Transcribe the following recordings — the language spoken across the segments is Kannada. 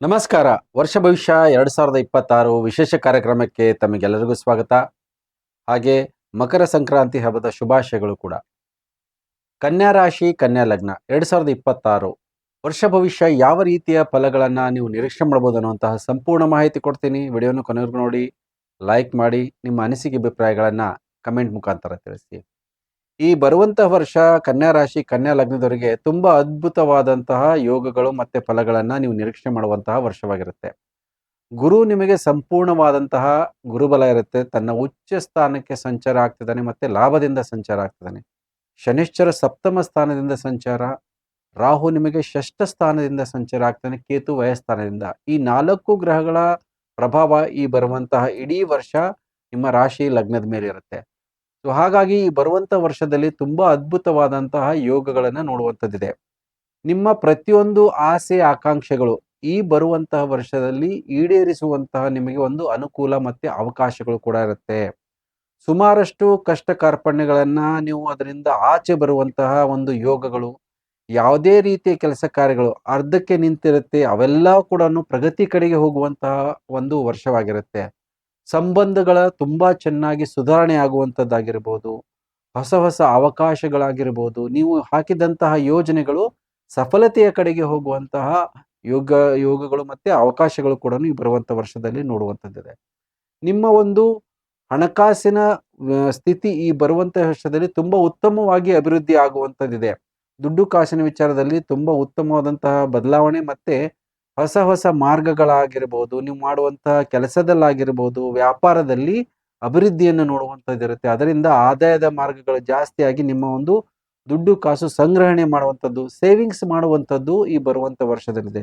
ನಮಸ್ಕಾರ. ವರ್ಷ ಭವಿಷ್ಯ 2026 ವಿಶೇಷ ಕಾರ್ಯಕ್ರಮಕ್ಕೆ ತಮಗೆಲ್ಲರಿಗೂ ಸ್ವಾಗತ. ಹಾಗೆ ಮಕರ ಸಂಕ್ರಾಂತಿ ಹಬ್ಬದ ಶುಭಾಶಯಗಳು ಕೂಡ. ಕನ್ಯಾ ರಾಶಿ, ಕನ್ಯಾ ಲಗ್ನ 2026 ವರ್ಷ ಭವಿಷ್ಯ ಯಾವ ರೀತಿಯ ಫಲಗಳನ್ನು ನೀವು ನಿರೀಕ್ಷೆ ಮಾಡಬಹುದು ಅನ್ನುವಂತಹ ಸಂಪೂರ್ಣ ಮಾಹಿತಿ ಕೊಡ್ತೀನಿ. ವಿಡಿಯೋನ ಕೊನೆವರೆಗೂ ನೋಡಿ, ಲೈಕ್ ಮಾಡಿ, ನಿಮ್ಮ ಅನಿಸಿಕೆ ಅಭಿಪ್ರಾಯಗಳನ್ನು ಕಮೆಂಟ್ ಮುಖಾಂತರ ತಿಳಿಸಿ. ಈ ಬರುವಂತಹ ವರ್ಷ ಕನ್ಯಾ ರಾಶಿ, ಕನ್ಯಾ ಲಗ್ನದವರಿಗೆ ತುಂಬಾ ಅದ್ಭುತವಾದಂತಹ ಯೋಗಗಳು ಮತ್ತೆ ಫಲಗಳನ್ನು ನೀವು ನಿರೀಕ್ಷೆ ಮಾಡುವಂತಹ ವರ್ಷವಾಗಿರುತ್ತೆ. ಗುರು ನಿಮಗೆ ಸಂಪೂರ್ಣವಾದಂತಹ ಗುರುಬಲ ಇರುತ್ತೆ. ತನ್ನ ಉಚ್ಚ ಸ್ಥಾನಕ್ಕೆ ಸಂಚಾರ ಆಗ್ತಿದ್ದಾನೆ, ಮತ್ತೆ ಲಾಭದಿಂದ ಸಂಚಾರ ಆಗ್ತಿದ್ದಾನೆ. ಶನಿಶ್ಚರ ಸಪ್ತಮ ಸ್ಥಾನದಿಂದ ಸಂಚಾರ, ರಾಹು ನಿಮಗೆ ಷಷ್ಠ ಸ್ಥಾನದಿಂದ ಸಂಚಾರ ಆಗ್ತಾನೆ, ಕೇತು ವ್ಯಯಸ್ಥಾನದಿಂದ. ಈ 4 ಗ್ರಹಗಳ ಪ್ರಭಾವ ಈ ಬರುವಂತಹ ಇಡೀ ವರ್ಷ ನಿಮ್ಮ ರಾಶಿ ಲಗ್ನದ ಮೇಲೆ ಇರುತ್ತೆ. ಸೊ ಹಾಗಾಗಿ ಈ ಬರುವಂಥ ವರ್ಷದಲ್ಲಿ ತುಂಬಾ ಅದ್ಭುತವಾದಂತಹ ಯೋಗಗಳನ್ನು ನೋಡುವಂಥದ್ದಿದೆ. ನಿಮ್ಮ ಪ್ರತಿಯೊಂದು ಆಸೆ ಆಕಾಂಕ್ಷೆಗಳು ಈ ಬರುವಂತಹ ವರ್ಷದಲ್ಲಿ ಈಡೇರಿಸುವಂತಹ ನಿಮಗೆ ಒಂದು ಅನುಕೂಲ ಮತ್ತೆ ಅವಕಾಶಗಳು ಕೂಡ ಇರುತ್ತೆ. ಸುಮಾರಷ್ಟು ಕಷ್ಟ ಕಾರ್ಪಣ್ಯಗಳನ್ನ ನೀವು ಅದರಿಂದ ಆಚೆ ಬರುವಂತಹ ಒಂದು ಯೋಗಗಳು, ಯಾವುದೇ ರೀತಿಯ ಕೆಲಸ ಕಾರ್ಯಗಳು ಅರ್ಧಕ್ಕೆ ನಿಂತಿರುತ್ತೆ, ಅವೆಲ್ಲ ಕೂಡ ಪ್ರಗತಿ ಕಡೆಗೆ ಹೋಗುವಂತಹ ಒಂದು ವರ್ಷವಾಗಿರುತ್ತೆ. ಸಂಬಂಧಗಳ ತುಂಬಾ ಚೆನ್ನಾಗಿ ಸುಧಾರಣೆ ಆಗುವಂಥದ್ದಾಗಿರ್ಬೋದು, ಹೊಸ ಹೊಸ ಅವಕಾಶಗಳಾಗಿರ್ಬೋದು, ನೀವು ಹಾಕಿದಂತಹ ಯೋಜನೆಗಳು ಸಫಲತೆಯ ಕಡೆಗೆ ಹೋಗುವಂತಹ ಯೋಗಗಳು ಮತ್ತೆ ಅವಕಾಶಗಳು ಕೂಡ ಈ ಬರುವಂಥ ವರ್ಷದಲ್ಲಿ ನೋಡುವಂಥದ್ದಿದೆ. ನಿಮ್ಮ ಒಂದು ಹಣಕಾಸಿನ ಸ್ಥಿತಿ ಈ ಬರುವಂಥ ವರ್ಷದಲ್ಲಿ ತುಂಬಾ ಉತ್ತಮವಾಗಿ ಅಭಿವೃದ್ಧಿ ಆಗುವಂಥದ್ದಿದೆ. ದುಡ್ಡು ಕಾಸಿನ ವಿಚಾರದಲ್ಲಿ ತುಂಬಾ ಉತ್ತಮವಾದಂತಹ ಬದಲಾವಣೆ ಮತ್ತೆ ಹೊಸ ಹೊಸ ಮಾರ್ಗಗಳಾಗಿರ್ಬೋದು, ನೀವು ಮಾಡುವಂತಹ ಕೆಲಸದಲ್ಲಾಗಿರ್ಬೋದು, ವ್ಯಾಪಾರದಲ್ಲಿ ಅಭಿವೃದ್ಧಿಯನ್ನು ನೋಡುವಂಥದ್ದಿರುತ್ತೆ. ಅದರಿಂದ ಆದಾಯದ ಮಾರ್ಗಗಳು ಜಾಸ್ತಿಯಾಗಿ ನಿಮ್ಮ ಒಂದು ದುಡ್ಡು ಕಾಸು ಸಂಗ್ರಹಣೆ ಮಾಡುವಂಥದ್ದು, ಸೇವಿಂಗ್ಸ್ ಮಾಡುವಂಥದ್ದು ಈ ಬರುವಂಥ ವರ್ಷದಲ್ಲಿದೆ.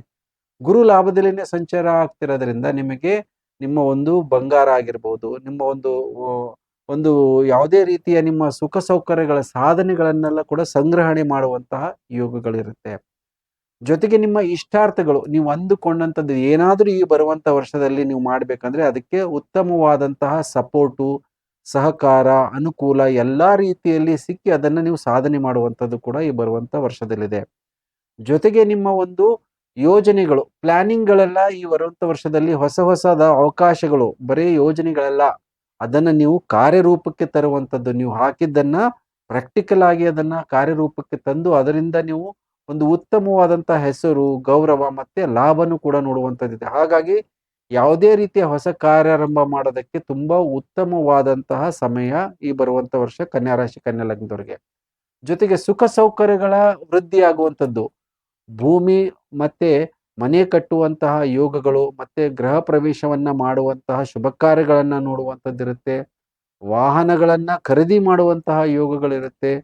ಗುರು ಲಾಭದಲ್ಲಿನೇ ಸಂಚಾರ ಆಗ್ತಿರೋದ್ರಿಂದ ನಿಮಗೆ ನಿಮ್ಮ ಒಂದು ಬಂಗಾರ ಆಗಿರ್ಬೋದು, ನಿಮ್ಮ ಒಂದು ಒಂದು ಯಾವುದೇ ರೀತಿಯ ನಿಮ್ಮ ಸುಖ ಸೌಕರ್ಯಗಳ ಸಾಧನೆಗಳನ್ನೆಲ್ಲ ಕೂಡ ಸಂಗ್ರಹಣೆ ಮಾಡುವಂತಹ ಯೋಗಗಳಿರುತ್ತೆ. ಜೊತೆಗೆ ನಿಮ್ಮ ಇಷ್ಟಾರ್ಥಗಳು ನೀವು ಅಂದುಕೊಂಡಂಥದ್ದು ಏನಾದರೂ ಈ ಬರುವಂಥ ವರ್ಷದಲ್ಲಿ ನೀವು ಮಾಡಬೇಕಂದ್ರೆ ಅದಕ್ಕೆ ಉತ್ತಮವಾದಂತಹ ಸಪೋರ್ಟು, ಸಹಕಾರ, ಅನುಕೂಲ ಎಲ್ಲ ರೀತಿಯಲ್ಲಿ ಸಿಕ್ಕಿ ಅದನ್ನು ನೀವು ಸಾಧನೆ ಮಾಡುವಂಥದ್ದು ಕೂಡ ಈ ಬರುವಂಥ ವರ್ಷದಲ್ಲಿದೆ. ಜೊತೆಗೆ ನಿಮ್ಮ ಒಂದು ಯೋಜನೆಗಳು, ಪ್ಲಾನಿಂಗ್ಗಳೆಲ್ಲ ಈ ಬರುವಂಥ ವರ್ಷದಲ್ಲಿ ಹೊಸ ಹೊಸದ ಅವಕಾಶಗಳು, ಬರೀ ಯೋಜನೆಗಳೆಲ್ಲ, ಅದನ್ನು ನೀವು ಕಾರ್ಯರೂಪಕ್ಕೆ ತರುವಂಥದ್ದು, ನೀವು ಹಾಕಿದ್ದನ್ನ ಪ್ರಾಕ್ಟಿಕಲ್ ಆಗಿ ಅದನ್ನ ಕಾರ್ಯರೂಪಕ್ಕೆ ತಂದು ಅದರಿಂದ ನೀವು ಒಂದು ಉತ್ತಮವಾದಂತಹ ಹೆಸರು, ಗೌರವ ಮತ್ತೆ ಲಾಭನೂ ಕೂಡ ನೋಡುವಂಥದ್ದಿದೆ. ಹಾಗಾಗಿ ಯಾವುದೇ ರೀತಿಯ ಹೊಸ ಕಾರ್ಯಾರಂಭ ಮಾಡೋದಕ್ಕೆ ತುಂಬಾ ಉತ್ತಮವಾದಂತಹ ಸಮಯ ಈ ಬರುವಂಥ ವರ್ಷ ಕನ್ಯಾ ರಾಶಿ, ಕನ್ಯಾ ಲಗ್ನದವರಿಗೆ. ಜೊತೆಗೆ ಸುಖ ಸೌಕರ್ಯಗಳ ವೃದ್ಧಿ ಆಗುವಂಥದ್ದು, ಭೂಮಿ ಮತ್ತೆ ಮನೆ ಕಟ್ಟುವಂತಹ ಯೋಗಗಳು, ಮತ್ತೆ ಗೃಹ ಪ್ರವೇಶವನ್ನ ಮಾಡುವಂತಹ ಶುಭ ಕಾರ್ಯಗಳನ್ನ ನೋಡುವಂಥದ್ದಿರುತ್ತೆ. ವಾಹನಗಳನ್ನ ಖರೀದಿ ಮಾಡುವಂತಹ ಯೋಗಗಳಿರುತ್ತೆ.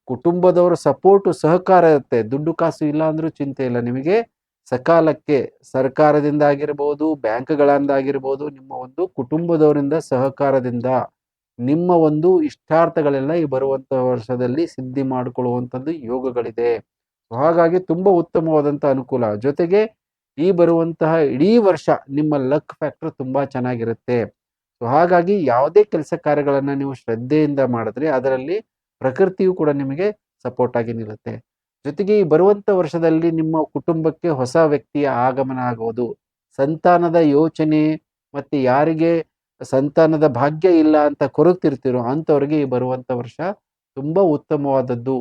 ಕುಟುಂಬದವರ ಸಪೋರ್ಟು, ಸಹಕಾರ ಇರುತ್ತೆ. ದುಡ್ಡು ಕಾಸು ಇಲ್ಲ ಅಂದ್ರೂ ಚಿಂತೆ ಇಲ್ಲ, ನಿಮಗೆ ಸಕಾಲಕ್ಕೆ ಸರ್ಕಾರದಿಂದ ಆಗಿರ್ಬೋದು, ಬ್ಯಾಂಕ್ಗಳಿಂದ ಆಗಿರ್ಬೋದು, ನಿಮ್ಮ ಒಂದು ಕುಟುಂಬದವರಿಂದ ಸಹಕಾರದಿಂದ ನಿಮ್ಮ ಒಂದು ಇಷ್ಟಾರ್ಥಗಳೆಲ್ಲ ಈ ಬರುವಂತಹ ವರ್ಷದಲ್ಲಿ ಸಿದ್ಧಿ ಮಾಡಿಕೊಳ್ಳುವಂಥದ್ದು ಯೋಗಗಳಿದೆ. ಹಾಗಾಗಿ ತುಂಬಾ ಉತ್ತಮವಾದಂಥ ಅನುಕೂಲ. ಜೊತೆಗೆ ಈ ಬರುವಂತಹ ಇಡೀ ವರ್ಷ ನಿಮ್ಮ ಲಕ್ ಫ್ಯಾಕ್ಟರ್ ತುಂಬಾ ಚೆನ್ನಾಗಿರುತ್ತೆ. ಸೊ ಹಾಗಾಗಿ ಯಾವುದೇ ಕೆಲಸ ಕಾರ್ಯಗಳನ್ನ ನೀವು ಶ್ರದ್ಧೆಯಿಂದ ಮಾಡಿದ್ರೆ ಅದರಲ್ಲಿ ಪ್ರಕೃತಿಯು ಕೂಡ ನಿಮಗೆ ಸಪೋರ್ಟ್ ಆಗಿ ನಿಲ್ಲುತ್ತೆ. ಜೊತೆಗೆ ಈ ಬರುವಂಥ ವರ್ಷದಲ್ಲಿ ನಿಮ್ಮ ಕುಟುಂಬಕ್ಕೆ ಹೊಸ ವ್ಯಕ್ತಿಯ ಆಗಮನ ಆಗುವುದು, ಸಂತಾನದ ಯೋಚನೆ, ಮತ್ತೆ ಯಾರಿಗೆ ಸಂತಾನದ ಭಾಗ್ಯ ಇಲ್ಲ ಅಂತ ಕೊರಗ್ತಿರ್ತೀರೋ ಅಂಥವ್ರಿಗೆ ಈ ಬರುವಂಥ ವರ್ಷ ತುಂಬಾ ಉತ್ತಮವಾದದ್ದು.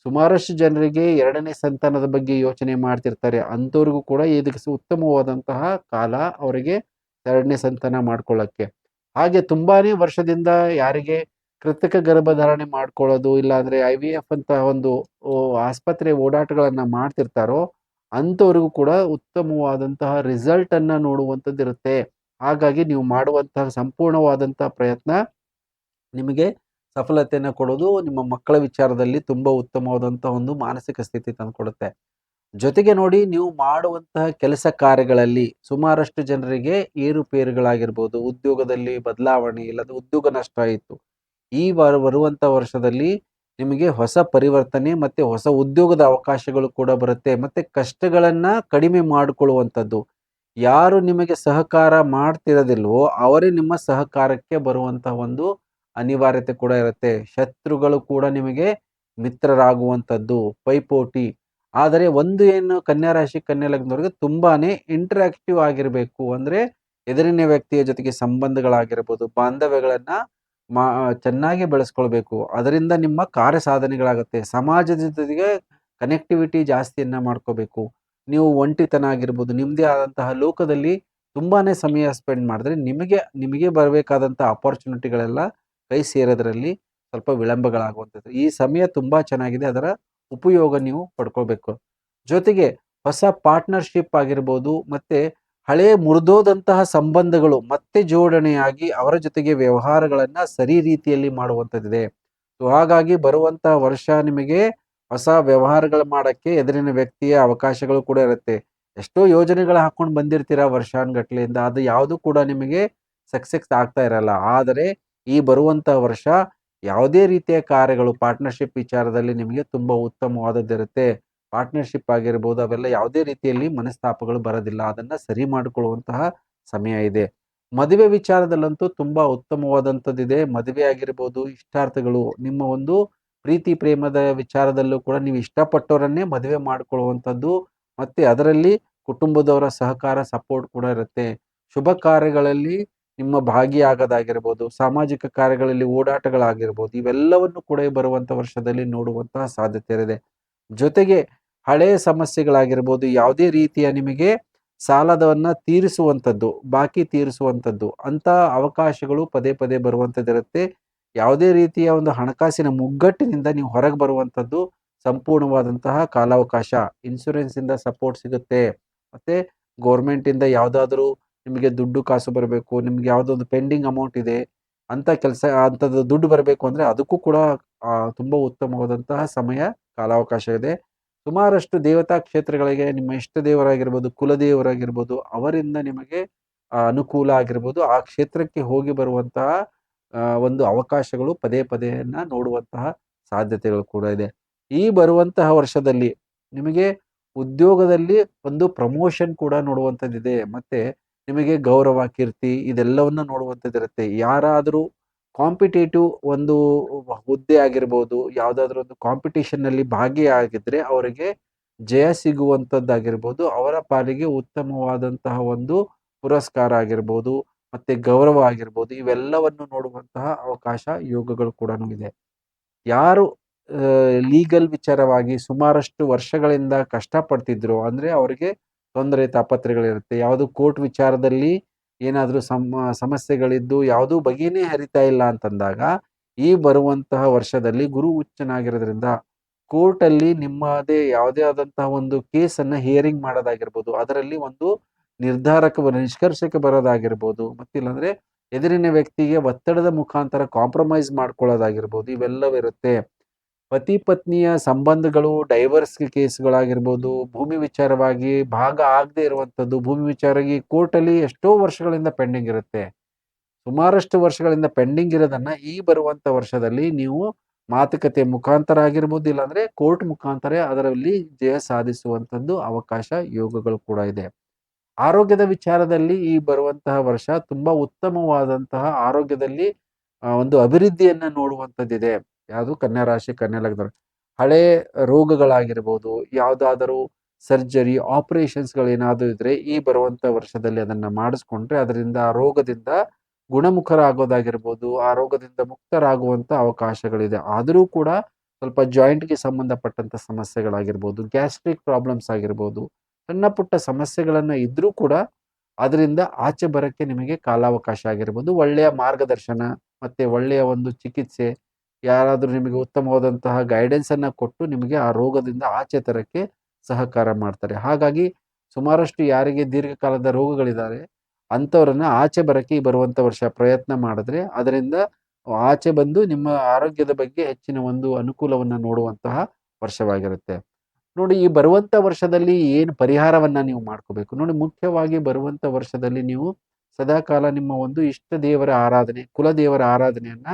ಸುಮಾರಷ್ಟು ಜನರಿಗೆ 2ನೇ ಸಂತಾನದ ಬಗ್ಗೆ ಯೋಚನೆ ಮಾಡ್ತಿರ್ತಾರೆ, ಅಂಥವ್ರಿಗೂ ಕೂಡ ಇದಕ್ಕೆ ಉತ್ತಮವಾದಂತಹ ಕಾಲ ಅವರಿಗೆ 2ನೇ ಸಂತಾನ ಮಾಡ್ಕೊಳ್ಳೋಕ್ಕೆ. ಹಾಗೆ ತುಂಬಾನೇ ವರ್ಷದಿಂದ ಯಾರಿಗೆ ಕೃತಕ ಗರ್ಭಧಾರಣೆ ಮಾಡ್ಕೊಳ್ಳೋದು, ಇಲ್ಲಾಂದ್ರೆ IVF ಅಂತ ಒಂದು ಆಸ್ಪತ್ರೆ ಓಡಾಟಗಳನ್ನ ಮಾಡ್ತಿರ್ತಾರೋ ಅಂಥವ್ರಿಗೂ ಕೂಡ ಉತ್ತಮವಾದಂತಹ ರಿಸಲ್ಟ್ ಅನ್ನ ನೋಡುವಂಥದ್ದು ಇರುತ್ತೆ. ಹಾಗಾಗಿ ನೀವು ಮಾಡುವಂತಹ ಸಂಪೂರ್ಣವಾದಂತಹ ಪ್ರಯತ್ನ ನಿಮಗೆ ಸಫಲತೆಯನ್ನು ಕೊಡೋದು, ನಿಮ್ಮ ಮಕ್ಕಳ ವಿಚಾರದಲ್ಲಿ ತುಂಬಾ ಉತ್ತಮವಾದಂತಹ ಒಂದು ಮಾನಸಿಕ ಸ್ಥಿತಿ ತಂದುಕೊಡುತ್ತೆ. ಜೊತೆಗೆ ನೋಡಿ, ನೀವು ಮಾಡುವಂತಹ ಕೆಲಸ ಕಾರ್ಯಗಳಲ್ಲಿ ಸುಮಾರಷ್ಟು ಜನರಿಗೆ ಏರುಪೇರುಗಳಾಗಿರ್ಬೋದು, ಉದ್ಯೋಗದಲ್ಲಿ ಬದಲಾವಣೆ, ಇಲ್ಲದ ಉದ್ಯೋಗ ನಷ್ಟ ಆಯಿತು. ಈ ಬರುವಂಥ ವರ್ಷದಲ್ಲಿ ನಿಮಗೆ ಹೊಸ ಪರಿವರ್ತನೆ ಮತ್ತೆ ಹೊಸ ಉದ್ಯೋಗದ ಅವಕಾಶಗಳು ಕೂಡ ಬರುತ್ತೆ. ಮತ್ತೆ ಕಷ್ಟಗಳನ್ನ ಕಡಿಮೆ ಮಾಡಿಕೊಳ್ಳುವಂಥದ್ದು, ಯಾರು ನಿಮಗೆ ಸಹಕಾರ ಮಾಡ್ತಿರೋದಿಲ್ವೋ ಅವರೇ ನಿಮ್ಮ ಸಹಕಾರಕ್ಕೆ ಬರುವಂತಹ ಒಂದು ಅನಿವಾರ್ಯತೆ ಕೂಡ ಇರುತ್ತೆ. ಶತ್ರುಗಳು ಕೂಡ ನಿಮಗೆ ಮಿತ್ರರಾಗುವಂಥದ್ದು, ಪೈಪೋಟಿ, ಆದರೆ ಒಂದು ಏನು ಕನ್ಯಾ ರಾಶಿ, ಕನ್ಯಾ ಲಗ್ನದವ್ರಿಗೆ ತುಂಬಾನೇ ಇಂಟರಾಕ್ಟಿವ್ ಆಗಿರಬೇಕು. ಅಂದ್ರೆ ಎದುರಿನ ವ್ಯಕ್ತಿಯ ಜೊತೆಗೆ ಸಂಬಂಧಗಳಾಗಿರ್ಬೋದು, ಬಾಂಧವ್ಯಗಳನ್ನ ಮಾ ಚೆನ್ನಾಗಿ ಬೆಳೆಸ್ಕೊಳ್ಬೇಕು. ಅದರಿಂದ ನಿಮ್ಮ ಕಾರ್ಯ ಸಾಧನೆಗಳಾಗುತ್ತೆ. ಸಮಾಜದ ಜೊತೆಗೆ ಕನೆಕ್ಟಿವಿಟಿ ಜಾಸ್ತಿಯನ್ನ ಮಾಡ್ಕೋಬೇಕು. ನೀವು ಒಂಟಿತನ ಆಗಿರ್ಬೋದು, ನಿಮ್ಮದೇ ಆದಂತಹ ಲೋಕದಲ್ಲಿ ತುಂಬಾನೇ ಸಮಯ ಸ್ಪೆಂಡ್ ಮಾಡಿದ್ರೆ ನಿಮಗೆ ಬರಬೇಕಾದಂಥ ಅಪಾರ್ಚುನಿಟಿಗಳೆಲ್ಲ ಕೈ ಸೇರೋದ್ರಲ್ಲಿ ಸ್ವಲ್ಪ ವಿಳಂಬಗಳಾಗುವಂಥದ್ದು. ಈ ಸಮಯ ತುಂಬಾ ಚೆನ್ನಾಗಿದೆ. ಅದರ ಉಪಯೋಗ ನೀವು ಪಡ್ಕೊಳ್ಬೇಕು. ಜೊತೆಗೆ ಹೊಸ ಪಾರ್ಟ್ನರ್‌ಶಿಪ್ ಆಗಿರ್ಬೋದು, ಮತ್ತೆ ಹಳೆಯ ಮುರಿದೋದಂತಹ ಸಂಬಂಧಗಳು ಮತ್ತೆ ಜೋಡಣೆಯಾಗಿ ಅವರ ಜೊತೆಗೆ ವ್ಯವಹಾರಗಳನ್ನ ಸರಿ ರೀತಿಯಲ್ಲಿ ಮಾಡುವಂಥದ್ದಿದೆ. ಸೊ ಹಾಗಾಗಿ ಬರುವಂತಹ ವರ್ಷ ನಿಮಗೆ ಹೊಸ ವ್ಯವಹಾರಗಳು ಮಾಡಕ್ಕೆ ಎದುರಿನ ವ್ಯಕ್ತಿಯ ಅವಕಾಶಗಳು ಕೂಡ ಇರುತ್ತೆ. ಎಷ್ಟೋ ಯೋಜನೆಗಳು ಹಾಕೊಂಡು ಬಂದಿರ್ತೀರಾ ವರ್ಷಾನುಗಟ್ಲೆಯಿಂದ. ಅದು ಯಾವುದು ಕೂಡ ನಿಮಗೆ ಸಕ್ಸೆಸ್ ಆಗ್ತಾ ಇರಲ್ಲ. ಆದರೆ ಈ ಬರುವಂತಹ ವರ್ಷ ಯಾವುದೇ ರೀತಿಯ ಕಾರ್ಯಗಳು ಪಾರ್ಟ್ನರ್‌ಶಿಪ್ ವಿಚಾರದಲ್ಲಿ ನಿಮಗೆ ತುಂಬಾ ಉತ್ತಮವಾದದ್ದಿರುತ್ತೆ. ಪಾರ್ಟ್ನರ್‌ಶಿಪ್ ಆಗಿರ್ಬೋದು, ಅವೆಲ್ಲ ಯಾವುದೇ ರೀತಿಯಲ್ಲಿ ಮನಸ್ತಾಪಗಳು ಬರೋದಿಲ್ಲ. ಅದನ್ನ ಸರಿ ಮಾಡಿಕೊಳ್ಳುವಂತಹ ಸಮಯ ಇದೆ. ಮದುವೆ ವಿಚಾರದಲ್ಲಂತೂ ತುಂಬಾ ಉತ್ತಮವಾದಂಥದ್ದಿದೆ. ಮದುವೆ ಆಗಿರ್ಬೋದು, ಇಷ್ಟಾರ್ಥಗಳು, ನಿಮ್ಮ ಒಂದು ಪ್ರೀತಿ ಪ್ರೇಮದ ವಿಚಾರದಲ್ಲೂ ಕೂಡ ನೀವು ಇಷ್ಟಪಟ್ಟವರನ್ನೇ ಮದುವೆ ಮಾಡಿಕೊಳ್ಳುವಂಥದ್ದು, ಮತ್ತೆ ಅದರಲ್ಲಿ ಕುಟುಂಬದವರ ಸಹಕಾರ, ಸಪೋರ್ಟ್ ಕೂಡ ಇರುತ್ತೆ. ಶುಭ ಕಾರ್ಯಗಳಲ್ಲಿ ನಿಮ್ಮ ಭಾಗಿಯಾಗೋದಾಗಿರ್ಬೋದು, ಸಾಮಾಜಿಕ ಕಾರ್ಯಗಳಲ್ಲಿ ಓಡಾಟಗಳಾಗಿರ್ಬೋದು, ಇವೆಲ್ಲವನ್ನು ಕೂಡ ಈ ಬರುವಂಥ ವರ್ಷದಲ್ಲಿ ನೋಡುವಂತಹ ಸಾಧ್ಯತೆ ಇದೆ. ಜೊತೆಗೆ ಹಳೆಯ ಸಮಸ್ಯೆಗಳಾಗಿರ್ಬೋದು, ಯಾವುದೇ ರೀತಿಯ ನಿಮಗೆ ಸಾಲದವನ್ನ ತೀರಿಸುವಂಥದ್ದು, ಬಾಕಿ ತೀರಿಸುವಂಥದ್ದು ಅಂತ ಅವಕಾಶಗಳು ಪದೇ ಪದೇ ಬರುವಂಥದ್ದಿರುತ್ತೆ. ಯಾವುದೇ ರೀತಿಯ ಒಂದು ಹಣಕಾಸಿನ ಮುಗ್ಗಟ್ಟಿನಿಂದ ನೀವು ಹೊರಗೆ ಬರುವಂಥದ್ದು ಸಂಪೂರ್ಣವಾದಂತಹ ಕಾಲಾವಕಾಶ. ಇನ್ಶೂರೆನ್ಸಿಂದ ಸಪೋರ್ಟ್ ಸಿಗುತ್ತೆ. ಮತ್ತೆ ಗೌರ್ಮೆಂಟಿಂದ ಯಾವುದಾದ್ರೂ ನಿಮಗೆ ದುಡ್ಡು ಕಾಸು ಬರಬೇಕು, ನಿಮ್ಗೆ ಯಾವುದೋ ಒಂದು ಪೆಂಡಿಂಗ್ ಅಮೌಂಟ್ ಇದೆ ಅಂತ ಅಂಥದ್ದು ದುಡ್ಡು ಬರಬೇಕು ಅಂದರೆ ಅದಕ್ಕೂ ಕೂಡ ತುಂಬ ಉತ್ತಮವಾದಂತಹ ಸಮಯ, ಕಾಲಾವಕಾಶ ಇದೆ. ಸುಮಾರಷ್ಟು ದೇವತಾ ಕ್ಷೇತ್ರಗಳಿಗೆ ನಿಮ್ಮ ಇಷ್ಟ ದೇವರಾಗಿರ್ಬೋದು, ಕುಲದೇವರಾಗಿರ್ಬೋದು, ಅವರಿಂದ ನಿಮಗೆ ಅನುಕೂಲ ಆಗಿರ್ಬೋದು. ಆ ಕ್ಷೇತ್ರಕ್ಕೆ ಹೋಗಿ ಬರುವಂತಹ ಒಂದು ಅವಕಾಶಗಳು ಪದೇ ಪದೇಯನ್ನ ನೋಡುವಂತಹ ಸಾಧ್ಯತೆಗಳು ಕೂಡ ಇದೆ. ಈ ಬರುವಂತಹ ವರ್ಷದಲ್ಲಿ ನಿಮಗೆ ಉದ್ಯೋಗದಲ್ಲಿ ಒಂದು ಪ್ರಮೋಷನ್ ಕೂಡ ನೋಡುವಂಥದ್ದಿದೆ. ಮತ್ತೆ ನಿಮಗೆ ಗೌರವ, ಕೀರ್ತಿ ಇದೆಲ್ಲವನ್ನ ನೋಡುವಂಥದ್ದಿರುತ್ತೆ. ಯಾರಾದರೂ ಕಾಂಪಿಟೇಟಿವ್ ಒಂದು ಹುದ್ದೆ ಆಗಿರ್ಬೋದು, ಯಾವುದಾದ್ರೂ ಒಂದು ಕಾಂಪಿಟಿಷನ್‌ನಲ್ಲಿ ಭಾಗಿಯಾಗಿದ್ರೆ ಅವರಿಗೆ ಜಯ ಸಿಗುವಂಥದ್ದಾಗಿರ್ಬೋದು, ಅವರ ಪಾಲಿಗೆ ಉತ್ತಮವಾದಂತಹ ಒಂದು ಪುರಸ್ಕಾರ ಆಗಿರ್ಬೋದು, ಮತ್ತೆ ಗೌರವ ಆಗಿರ್ಬೋದು, ಇವೆಲ್ಲವನ್ನು ನೋಡುವಂತಹ ಅವಕಾಶ, ಯೋಗಗಳು ಕೂಡನು ಇದೆ. ಯಾರು ಲೀಗಲ್ ವಿಚಾರವಾಗಿ ಸುಮಾರಷ್ಟು ವರ್ಷಗಳಿಂದ ಕಷ್ಟಪಡ್ತಿದ್ರು ಅಂದ್ರೆ ಅವರಿಗೆ ತೊಂದರೆ, ತಾಪತ್ರೆಗಳಿರುತ್ತೆ. ಯಾವುದು ಕೋರ್ಟ್ ವಿಚಾರದಲ್ಲಿ ಏನಾದರೂ ಸಮಸ್ಯೆಗಳಿದ್ದು ಯಾವುದೂ ಬಗೆನೇ ಹರಿತಾ ಇಲ್ಲ ಅಂತಂದಾಗ, ಈ ಬರುವಂತಹ ವರ್ಷದಲ್ಲಿ ಗುರು ಉಚ್ಚನಾಗಿರೋದ್ರಿಂದ ಕೋರ್ಟಲ್ಲಿ ನಿಮ್ಮದೇ ಯಾವುದೇ ಆದಂತಹ ಒಂದು ಕೇಸನ್ನ ಹಿಯರಿಂಗ್ ಮಾಡೋದಾಗಿರ್ಬೋದು, ಅದರಲ್ಲಿ ಒಂದು ನಿರ್ಧಾರಕ್ಕೆ ನಿಷ್ಕರ್ಷಕ್ಕೆ ಬರೋದಾಗಿರ್ಬೋದು, ಮತ್ತಿಲ್ಲಾಂದ್ರೆ ಎದುರಿನ ವ್ಯಕ್ತಿಗೆ ಒತ್ತಡದ ಮುಖಾಂತರ ಕಾಂಪ್ರಮೈಸ್ ಮಾಡ್ಕೊಳ್ಳೋದಾಗಿರ್ಬೋದು, ಇವೆಲ್ಲವಿರುತ್ತೆ. ಪತಿ ಪತ್ನಿಯ ಸಂಬಂಧಗಳು, ಡೈವರ್ಸ್ ಕೇಸ್‌ಗಳಾಗಿರ್ಬೋದು, ಭೂಮಿ ವಿಚಾರವಾಗಿ ಭಾಗ ಆಗದೆ ಇರುವಂಥದ್ದು, ಭೂಮಿ ವಿಚಾರವಾಗಿ ಕೋರ್ಟಲ್ಲಿ ಎಷ್ಟೋ ವರ್ಷಗಳಿಂದ ಪೆಂಡಿಂಗ್ ಇರುತ್ತೆ. ಸುಮಾರಷ್ಟು ವರ್ಷಗಳಿಂದ ಪೆಂಡಿಂಗ್ ಇರೋದನ್ನ ಈ ಬರುವಂಥ ವರ್ಷದಲ್ಲಿ ನೀವು ಮಾತುಕತೆ ಮುಖಾಂತರ ಆಗಿರ್ಬೋದು, ಇಲ್ಲಾಂದ್ರೆ ಕೋರ್ಟ್ ಮುಖಾಂತರ ಅದರಲ್ಲಿ ಜಯ ಸಾಧಿಸುವಂಥದ್ದು ಅವಕಾಶ, ಯೋಗಗಳು ಕೂಡ ಇದೆ. ಆರೋಗ್ಯದ ವಿಚಾರದಲ್ಲಿ ಈ ಬರುವಂತಹ ವರ್ಷ ತುಂಬಾ ಉತ್ತಮವಾದಂತಹ ಆರೋಗ್ಯದಲ್ಲಿ ಒಂದು ಅಭಿವೃದ್ಧಿಯನ್ನ ನೋಡುವಂಥದ್ದಿದೆ. ಯಾವುದು ಕನ್ಯಾ ರಾಶಿ, ಕನ್ಯಾ ಲಗ್ನ. ಹಳೆ ರೋಗಗಳಾಗಿರ್ಬೋದು, ಯಾವುದಾದರೂ ಸರ್ಜರಿ, ಆಪರೇಷನ್ಸ್‌ಗಳೇನಾದರೂ ಇದ್ರೆ ಈ ಬರುವಂಥ ವರ್ಷದಲ್ಲಿ ಅದನ್ನ ಮಾಡಿಸ್ಕೊಂಡ್ರೆ ಅದರಿಂದ ಆ ರೋಗದಿಂದ ಗುಣಮುಖರಾಗೋದಾಗಿರ್ಬೋದು, ಆ ರೋಗದಿಂದ ಮುಕ್ತರಾಗುವಂಥ ಅವಕಾಶಗಳಿದೆ. ಆದರೂ ಕೂಡ ಸ್ವಲ್ಪ ಜಾಯಿಂಟ್‌ಗೆ ಸಂಬಂಧಪಟ್ಟಂತ ಸಮಸ್ಯೆಗಳಾಗಿರ್ಬೋದು, ಗ್ಯಾಸ್ಟ್ರಿಕ್ ಪ್ರಾಬ್ಲಮ್ಸ್ ಆಗಿರ್ಬೋದು, ಸಣ್ಣ ಪುಟ್ಟ ಸಮಸ್ಯೆಗಳನ್ನ ಇದ್ರೂ ಕೂಡ ಅದರಿಂದ ಆಚೆ ಬರಕ್ಕೆ ನಿಮಗೆ ಕಾಲಾವಕಾಶ ಆಗಿರ್ಬೋದು. ಒಳ್ಳೆಯ ಮಾರ್ಗದರ್ಶನ ಮತ್ತೆ ಒಳ್ಳೆಯ ಒಂದು ಚಿಕಿತ್ಸೆ, ಯಾರಾದರೂ ನಿಮಗೆ ಉತ್ತಮವಾದಂತಹ ಗೈಡೆನ್ಸ್ ಅನ್ನ ಕೊಟ್ಟು ನಿಮಗೆ ಆ ರೋಗದಿಂದ ಆಚೆ ತರಕ್ಕೆ ಸಹಕಾರ ಮಾಡ್ತಾರೆ. ಹಾಗಾಗಿ ಸುಮಾರಷ್ಟು ಯಾರಿಗೆ ದೀರ್ಘಕಾಲದ ರೋಗಗಳಿದ್ದಾವೆ ಅಂಥವ್ರನ್ನ ಆಚೆ ಬರಕ್ಕೆ ಈ ಬರುವಂಥ ವರ್ಷ ಪ್ರಯತ್ನ ಮಾಡಿದ್ರೆ ಅದರಿಂದ ಆಚೆ ಬಂದು ನಿಮ್ಮ ಆರೋಗ್ಯದ ಬಗ್ಗೆ ಹೆಚ್ಚಿನ ಒಂದು ಅನುಕೂಲವನ್ನ ನೋಡುವಂತಹ ವರ್ಷವಾಗಿರುತ್ತೆ. ನೋಡಿ, ಈ ಬರುವಂಥ ವರ್ಷದಲ್ಲಿ ಏನು ಪರಿಹಾರವನ್ನ ನೀವು ಮಾಡ್ಕೋಬೇಕು ನೋಡಿ. ಮುಖ್ಯವಾಗಿ ಬರುವಂಥ ವರ್ಷದಲ್ಲಿ ನೀವು ಸದಾಕಾಲ ನಿಮ್ಮ ಒಂದು ಇಷ್ಟ ದೇವರ ಆರಾಧನೆ, ಕುಲದೇವರ ಆರಾಧನೆಯನ್ನ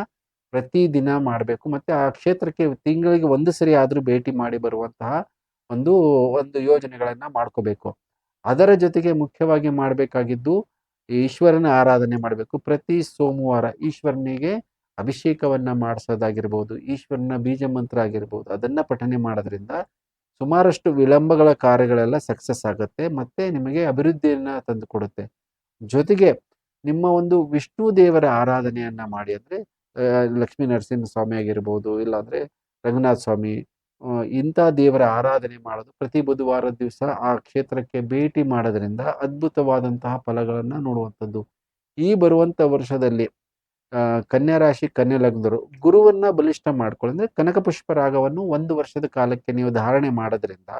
ಪ್ರತಿದಿನ ಮಾಡಬೇಕು. ಮತ್ತೆ ಆ ಕ್ಷೇತ್ರಕ್ಕೆ ತಿಂಗಳಿಗೆ ಒಂದು ಸರಿ ಆದ್ರೂ ಭೇಟಿ ಮಾಡಿ ಬರುವಂತಹ ಒಂದು ಒಂದು ಯೋಜನೆಗಳನ್ನ ಮಾಡ್ಕೋಬೇಕು. ಅದರ ಜೊತೆಗೆ ಮುಖ್ಯವಾಗಿ ಮಾಡಬೇಕಾಗಿದ್ದು ಈಶ್ವರನ ಆರಾಧನೆ ಮಾಡಬೇಕು. ಪ್ರತಿ ಸೋಮವಾರ ಈಶ್ವರನಿಗೆ ಅಭಿಷೇಕವನ್ನ ಮಾಡಿಸೋದಾಗಿರ್ಬೋದು, ಈಶ್ವರನ ಬೀಜ ಮಂತ್ರ ಆಗಿರ್ಬೋದು, ಅದನ್ನ ಪಠನೆ ಮಾಡೋದ್ರಿಂದ ಸುಮಾರಷ್ಟು ವಿಳಂಬಗಳ ಕಾರ್ಯಗಳೆಲ್ಲ ಸಕ್ಸಸ್ ಆಗುತ್ತೆ ಮತ್ತು ನಿಮಗೆ ಅಭಿವೃದ್ಧಿಯನ್ನು ತಂದುಕೊಡುತ್ತೆ. ಜೊತೆಗೆ ನಿಮ್ಮ ಒಂದು ವಿಷ್ಣು ದೇವರ ಆರಾಧನೆಯನ್ನು ಮಾಡಿ. ಅಂದರೆ ಲಕ್ಷ್ಮೀ ನರಸಿಂಹ ಸ್ವಾಮಿ ಆಗಿರ್ಬೋದು, ಇಲ್ಲಾಂದರೆ ರಂಗನಾಥ ಸ್ವಾಮಿ, ಇಂಥ ದೇವರ ಆರಾಧನೆ ಮಾಡೋದು ಪ್ರತಿ ಬುಧವಾರದ ದಿವಸ ಆ ಕ್ಷೇತ್ರಕ್ಕೆ ಭೇಟಿ ಮಾಡೋದ್ರಿಂದ ಅದ್ಭುತವಾದಂತಹ ಫಲಗಳನ್ನು ನೋಡುವಂಥದ್ದು. ಈ ಬರುವಂಥ ವರ್ಷದಲ್ಲಿ ಕನ್ಯಾ ರಾಶಿ ಕನ್ಯಾ ಲಗ್ನದವರು ಗುರುವನ್ನ ಬಲಿಷ್ಠ ಮಾಡ್ಕೊಳ್ಳಿ. ಅಂದರೆ ಕನಕಪುಷ್ಪ ರಾಗವನ್ನು 1 ವರ್ಷದ ಕಾಲಕ್ಕೆ ನೀವು ಧಾರಣೆ ಮಾಡೋದ್ರಿಂದ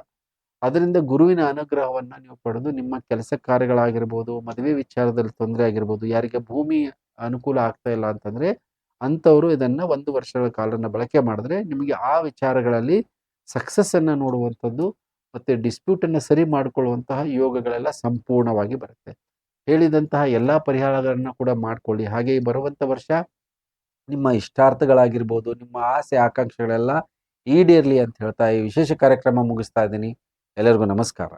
ಅದರಿಂದ ಗುರುವಿನ ಅನುಗ್ರಹವನ್ನು ನೀವು ಪಡೆದು ನಿಮ್ಮ ಕೆಲಸ ಕಾರ್ಯಗಳಾಗಿರ್ಬೋದು, ಮದುವೆ ವಿಚಾರದಲ್ಲಿ ತೊಂದರೆ ಆಗಿರ್ಬೋದು, ಯಾರಿಗೆ ಭೂಮಿ ಅನುಕೂಲ ಆಗ್ತಾ ಇಲ್ಲ ಅಂತಂದರೆ ಅಂಥವರು ಇದನ್ನು 1 ವರ್ಷಗಳ ಕಾಲನ ಬಳಕೆ ಮಾಡಿದ್ರೆ ನಿಮಗೆ ಆ ವಿಚಾರಗಳಲ್ಲಿ ಸಕ್ಸಸ್ಸನ್ನು ನೋಡುವಂಥದ್ದು ಮತ್ತು ಡಿಸ್ಪ್ಯೂಟನ್ನು ಸರಿ ಮಾಡಿಕೊಳ್ಳುವಂತಹ ಯೋಗಗಳೆಲ್ಲ ಸಂಪೂರ್ಣವಾಗಿ ಬರುತ್ತೆ. ಹೇಳಿದಂತಹ ಎಲ್ಲ ಪರಿಹಾರಗಳನ್ನು ಕೂಡ ಮಾಡಿಕೊಳ್ಳಿ. ಹಾಗೆ ಈ ಬರುವಂಥ ವರ್ಷ ನಿಮ್ಮ ಇಷ್ಟಾರ್ಥಗಳಾಗಿರ್ಬೋದು, ನಿಮ್ಮ ಆಸೆ ಆಕಾಂಕ್ಷೆಗಳೆಲ್ಲ ಈಡೇರಲಿ ಅಂತ ಹೇಳ್ತಾ ಈ ವಿಶೇಷ ಕಾರ್ಯಕ್ರಮ ಮುಗಿಸ್ತಾ ಇದ್ದೀನಿ. ಎಲ್ಲರಿಗೂ ನಮಸ್ಕಾರ.